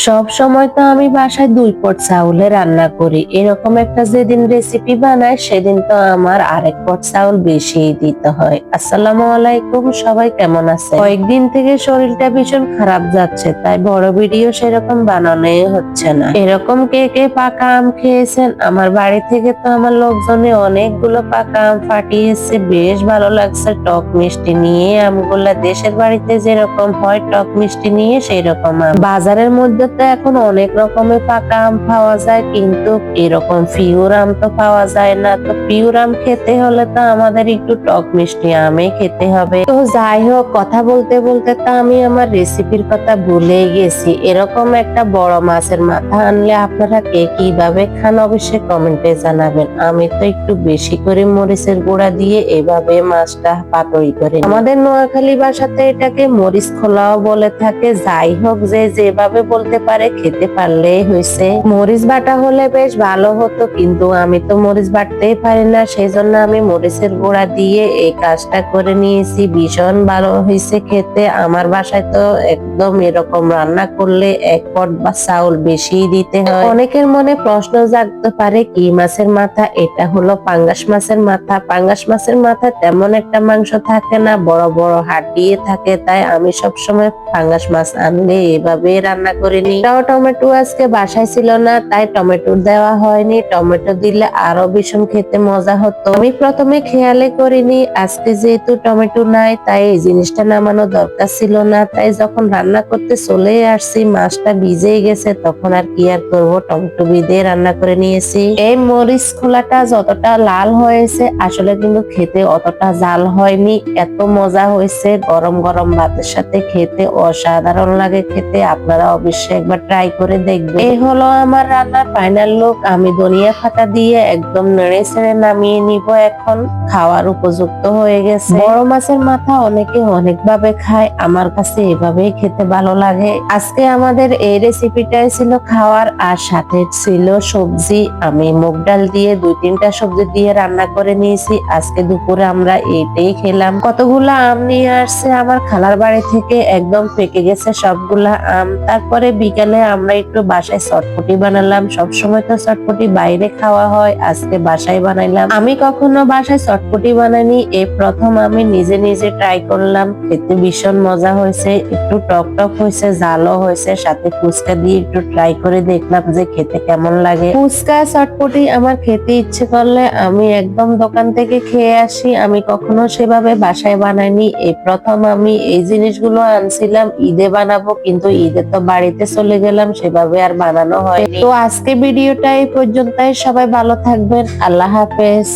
সব সময় তো আমি বাসায় 2 পট চাউলে রান্না করি, এরকম একটা যেদিন রেসিপি বানাই সেদিন তো আমার আরেক পট চাউল বেশি দিতে হয়। আসসালামু আলাইকুম, সবাই কেমন আছে? কয়েকদিন থেকে শরীরটা ভীষণ খারাপ যাচ্ছে, তাই বড় ভিডিও সেরকম বানানোই হচ্ছে না। এরকম কে কে পাকা আম খেয়েছেন? আমার বাড়ি থেকে তো আমার লোকজনে অনেকগুলো পাকা আম ফাটিয়েছে, বেশ ভালো লাগছে। টক মিষ্টি নিয়ে আমগুলা দেশের বাড়িতে যেরকম হয় টক মিষ্টি নিয়ে সেই রকম আম। বাজারের মধ্যে তো এখন অনেক রকমের পাকা আম পাওয়া যায়, কিন্তু এরকম পিওর আম তো পাওয়া যায় না। তো পিওর আম খেতে হলে তো আমাদের একটু টক মিষ্টি আমে খেতে হবে। তো যাই হোক, কথা বলতে বলতে তো আমি আমার রেসিপির কথা ভুলেই গেছি। এরকম একটা বড় মাছের মাথা আনলে আপনারা কে কিভাবে খান অবশ্যই কমেন্টে জানাবেন। আমি তো একটু বেশি করে মরিচের গুঁড়া দিয়ে এভাবে মাছটা পাতুরি করে নিই। আমাদের নোয়াখালী ভাষাতে এটাকে মরিচ খোলাও বলে থাকে। যাই হোক, যে যেভাবে বলতে পারে, খেতে পারলেই হয়েছে। মরিচ বাটা হলে বেশ ভালো হতো, কিন্তু আমি তো মরিচ বাটতেই পারি না, সেই জন্য আমি মরিচের গুঁড়া দিয়ে এই কাজটা করে নিয়েছি। ভীষণ ভালো হয়েছে খেতে। আমার বাসায় তো একদম এরকম রান্না করলে 1 পট বা চাউল বেশি দিতে হয়। অনেকের মনে প্রশ্ন জাগতে পারে, কি মাছের মাথা? এটা হলো পাঙ্গাস মাছের মাথা। পাঙ্গাস মাছের মাথা তেমন একটা মাংস থাকে না, বড় বড় হাড় দিয়ে থাকে, তাই আমি সবসময় পাঙ্গাস মাছ আনলে এভাবে রান্না করে নিই। টমেটো আজকে বাসায় ছিল না, তাই টমেটো দেওয়া হয়নি। টমেটো দিলে আরো ভীষণ খেতে মজা হতো। আমি প্রথমে খেয়ালে করিনি, আজকে যেহেতু টমেটো নাই তাই এই জিনিসটা নামানো দরকার ছিল না। তাই যখন রান্না করতে চলে আসছি, মাছটা ভিজে গেছে, তখন আর কি আর করবো, টমেটো ভিজে রান্না করে নিয়েছি। এই মরিচ খোলাটা যতটা লাল হয়েছে, আসলে কিন্তু খেতে অতটা জাল হয়নি। এত মজা হয়েছে, গরম গরম ভাতের সাথে খেতে অসাধারণ লাগে খেতে। আপনারা অবশ্যই একবার ট্রাই করে দেখবেন। এই হলো আমার রান্নার ফাইনাল লুক। আমি ধনিয়া পাতা দিয়ে একদম নেড়ে ছেড়ে নামিয়ে নিব। এখন খাওয়ার উপযুক্ত হয়ে গেছে। বড় মাছের মাথা অনেকে অনেক ভাবে খায়, আমার কাছে এভাবেই খেতে ভালো লাগে। আজকে আমাদের এই রেসিপিটাই ছিল খাওয়ার, আর সাথে ছিল সবজি। আমি মুগ ডাল দিয়ে 2-3টা সবজি দিয়ে রান্না করে নিয়েছি। আজকে দুপুরে আমরা এইটাই খেলাম। কতগুলা আম নিয়ে আসছে আমার খালার বাড়ি থেকে, একদম পেকে গেছে সবগুলা আম। তারপরে বিকালে আমরা একটু বাসায় চটপটি বানালাম। সবসময় তো চটপটি বাইরে খাওয়া হয়, আজকে বাসায় বানাইলাম। আমি কখনো বাসায় চটপটি বানাইনি, এই প্রথম আমি নিজে নিজে ট্রাই করলাম। খেতে ভীষণ মজা হয়েছে, একটু টক টক হয়েছে, ঝালও হয়েছে। সাথে ফুচকা দিয়ে একটু ট্রাই করে দেখলাম যে খেতে কেমন লাগে। ফুচকা চটপটি আমার খেতে ইচ্ছে করলে আমি একদম দোকান থেকে খেয়ে আসি, আমি কখনো সেভাবে বাসায় বানাইনি। এই প্রথম আমি এই জিনিসগুলো আনছিলাম ঈদে বানাবো, কিন্তু ঈদে তো বাড়িতে চলে গেলাম, সেভাবে আর বানানো হয়নি। তো আজকে ভিডিওটা এই পর্যন্তই। সবাই ভালো থাকবেন, আল্লাহ হাফেজ।